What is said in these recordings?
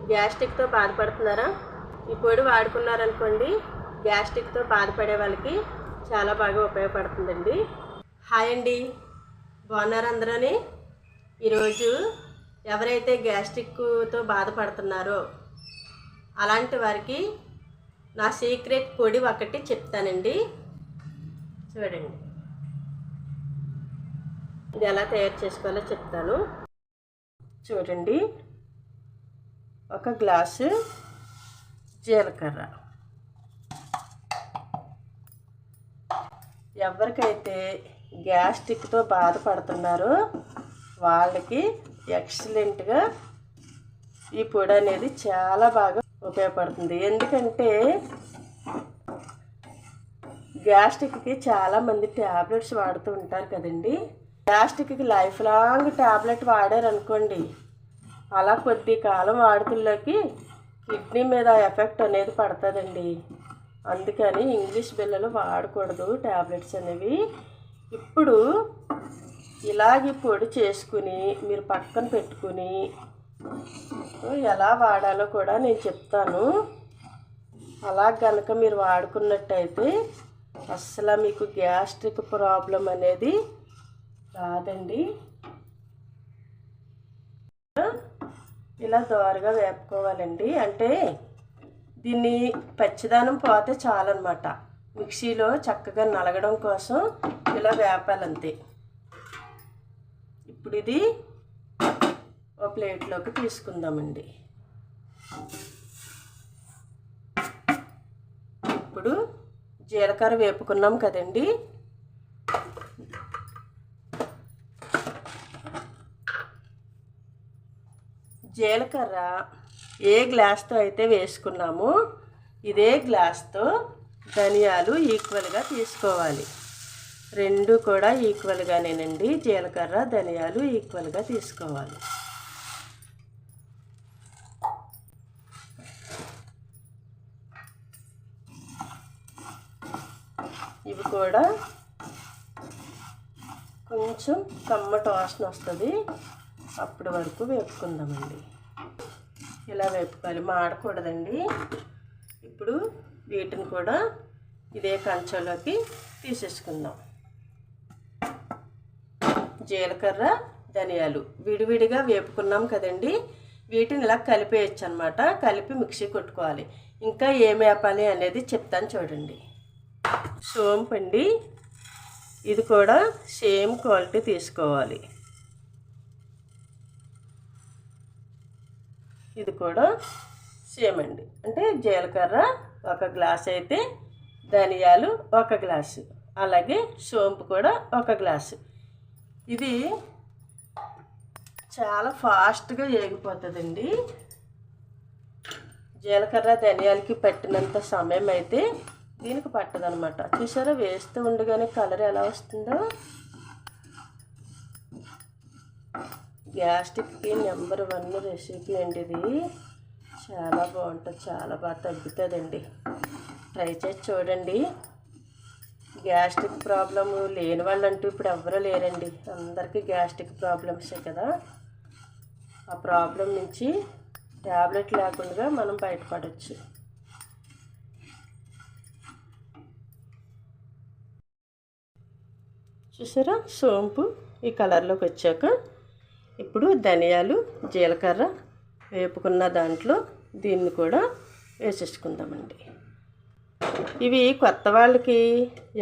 గ్యాస్ట్రిక్తో బాధపడుతున్నారా? ఈ పొడి వాడుకున్నారనుకోండి, గ్యాస్ట్రిక్తో బాధపడే వాళ్ళకి చాలా బాగా ఉపయోగపడుతుందండి. హాయ్ అండి, బాగున్నారు అందరూని? ఈరోజు ఎవరైతే గ్యాస్ట్రిక్తో బాధపడుతున్నారో అలాంటి వారికి నా సీక్రెట్ పొడి ఒకటి చెప్తానండి. చూడండి, ఇది ఎలా తయారు చేసుకోవాలో చెప్తాను. చూడండి, ఒక గ్లాసు జీలకర్ర. ఎవరికైతే గ్యాస్ట్రిక్తో బాధపడుతున్నారో వాళ్ళకి ఎక్సలెంట్గా ఈ పొడి అనేది చాలా బాగా ఉపయోగపడుతుంది. ఎందుకంటే గ్యాస్ట్రిక్కి చాలామంది ట్యాబ్లెట్స్ వాడుతూ ఉంటారు కదండి. గ్యాస్ట్రిక్కి లైఫ్ లాంగ్ ట్యాబ్లెట్ వాడారనుకోండి, అలా కొద్ది కాలం వాడుతుల్లోకి కిడ్నీ మీద ఎఫెక్ట్ అనేది పడుతుందండి. అందుకని ఇంగ్లీష్ బిళ్ళలు వాడకూడదు ట్యాబ్లెట్స్ అనేవి. ఇప్పుడు ఇలాగే పొడి చేసుకుని మీరు పక్కన పెట్టుకుని ఎలా వాడాలో కూడా నేను చెప్తాను. అలా కనుక మీరు వాడుకున్నట్టయితే అస్సలు మీకు గ్యాస్ట్రిక్ ప్రాబ్లం అనేది రాదండి. ఇలా దోరగా వేపుకోవాలండి. అంటే దీన్ని పచ్చిదానం పోతే చాలన్నమాట. మిక్సీలో చక్కగా నలగడం కోసం ఇలా వేపాలంతే. ఇప్పుడు ఇది ఒక ప్లేట్లోకి తీసుకుందామండి. ఇప్పుడు జీలకర్ర వేపుకున్నాం కదండి, జీలకర్ర ఏ గ్లాస్తో అయితే వేసుకున్నామో ఇదే గ్లాస్తో ధనియాలు ఈక్వల్గా తీసుకోవాలి. రెండు కూడా ఈక్వల్గానేనండి, జీలకర్ర ధనియాలు ఈక్వల్గా తీసుకోవాలి. ఇవి కూడా కొంచెం కమ్మటి వాసన వస్తుంది, అప్పటి వరకు వేపుకుందామండి. ఇలా వేపుకోవాలి, మాడకూడదండి. ఇప్పుడు వీటిని కూడా ఇదే కంచంలోకి తీసేసుకుందాం. జీలకర్ర ధనియాలు విడివిడిగా వేపుకున్నాం కదండి, వీటిని ఇలా కలిపేయచ్చు అన్నమాట. కలిపి మిక్సీ కొట్టుకోవాలి. ఇంకా ఏం వేపాలి అనేది చెప్తాను చూడండి. సోంపు అండి, ఇది కూడా సేమ్ క్వాలిటీ తీసుకోవాలి. ఇది కూడా సేమ్ అండి. అంటే జీలకర్ర ఒక గ్లాస్ అయితే ధనియాలు ఒక గ్లాసు, అలాగే సోంపు కూడా ఒక గ్లాసు. ఇది చాలా ఫాస్ట్గా వేగిపోతుందండి. జీలకర్ర ధనియాలకి పట్టినంత సమయం అయితే దీనికి పట్టదనమాట. చూసారా, వేస్తూ ఉండగానే కలర్ ఎలా వస్తుందో. గ్యాస్ట్రిక్కి నెంబర్ 1 రెసిపీ అండి ఇది. చాలా బాగుంటుంది, చాలా బాగా తగ్గుతుందండి. ట్రై చేసి చూడండి. గ్యాస్ట్రిక్ ప్రాబ్లము లేని వాళ్ళంటూ ఇప్పుడు ఎవరూ లేరండి. అందరికీ గ్యాస్ట్రిక్ ప్రాబ్లమ్సే కదా. ఆ ప్రాబ్లం నుంచి ట్యాబ్లెట్ లేకుండా మనం బయటపడవచ్చు. చూసారా, సోంపు ఈ కలర్లోకి వచ్చాక ఇప్పుడు ధనియాలు జీలకర్ర వేపుకున్న దాంట్లో దీన్ని కూడా వేసేసుకుందామండి. ఇవి కొత్త వాళ్ళకి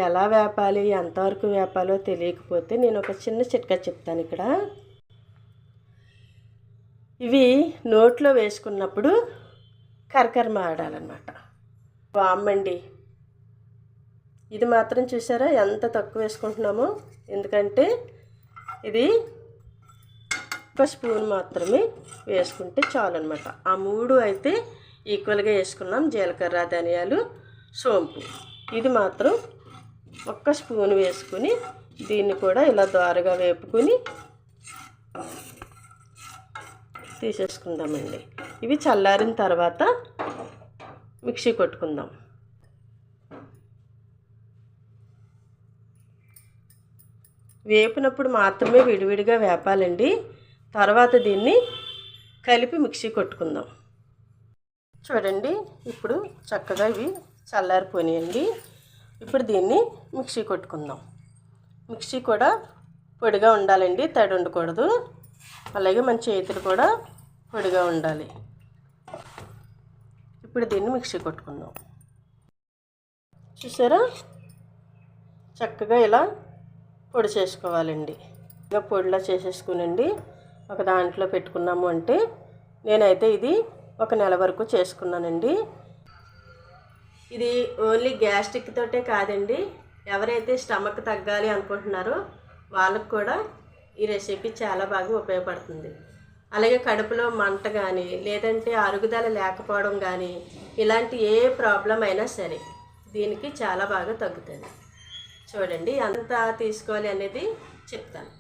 ఎలా వేపాలి, ఎంతవరకు వేపాలో తెలియకపోతే నేను ఒక చిన్న చిట్కా చెప్తాను ఇక్కడ. ఇవి నోట్లో వేసుకున్నప్పుడు కరకరమ ఆడాలన్నమాట. వామ్మండి, ఇది మాత్రం చూసారా ఎంత తక్కువ వేసుకుంటున్నామో. ఎందుకంటే ఇది ఒక స్పూన్ మాత్రమే వేసుకుంటే చాలన్నమాట. ఆ 3 అయితే ఈక్వల్గా వేసుకున్నాం, జీలకర్ర ధనియాలు సోంపు. ఇది మాత్రం ఒక్క స్పూన్ వేసుకుని దీన్ని కూడా ఇలా దోరగా వేపుకుని తీసేసుకుందామండి. ఇవి చల్లారిన తర్వాత మిక్సీ కొట్టుకుందాం. వేపినప్పుడు మాత్రమే విడివిడిగా వేపాలండి. తర్వాత దీన్ని కలిపి మిక్సీ కొట్టుకుందాం. చూడండి ఇప్పుడు చక్కగా ఇవి చల్లారిపోయినాయండి. ఇప్పుడు దీన్ని మిక్సీ కొట్టుకుందాం. మిక్సీ కూడా పొడిగా ఉండాలండి, తడి ఉండకూడదు. అలాగే మన చేతులు కూడా పొడిగా ఉండాలి. ఇప్పుడు దీన్ని మిక్సీ కొట్టుకుందాం. చూసారా, చక్కగా ఇలా పొడి చేసుకోవాలండి. ఇలా పొడిలా చేసేసుకునండి ఒక దాంట్లో పెట్టుకున్నాము అంటే, నేనైతే ఇది 1 నెల వరకు చేసుకున్నానండి. ఇది ఓన్లీ గ్యాస్ట్రిక్ తోటే కాదండి, ఎవరైతే స్టమక్ తగ్గాలి అనుకుంటున్నారో వాళ్ళకు కూడా ఈ రెసిపీ చాలా బాగా ఉపయోగపడుతుంది. అలాగే కడుపులో మంట కానీ, లేదంటే అరుగుదల లేకపోవడం కానీ, ఇలాంటి ఏ ప్రాబ్లం అయినా సరే దీనికి చాలా బాగా తగ్గుతుంది. చూడండి ఎంత తీసుకోవాలి అనేది చెప్తాను.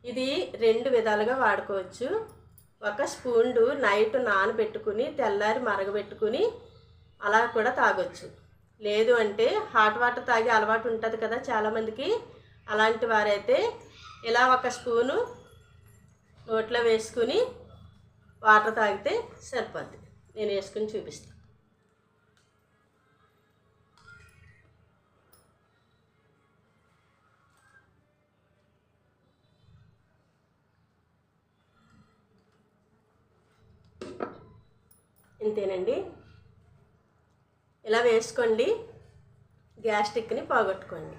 ఇది 2 విధాలుగా వాడుకోవచ్చు. 1 స్పూను నైట్ నానబెట్టుకుని తెల్లారి మరగబెట్టుకుని అలా కూడా తాగొచ్చు. లేదు అంటే హాట్ వాటర్ తాగే అలవాటు ఉంటుంది కదా చాలామందికి, అలాంటి వారైతే ఇలా 1 స్పూను నోట్లో వేసుకుని వాటర్ తాగితే సరిపోద్ది. నేను వేసుకుని చూపిస్తాను. ఇంతేనండి, ఇలా వేసుకోండి, గ్యాస్ట్రిక్ని పోగొట్టుకోండి.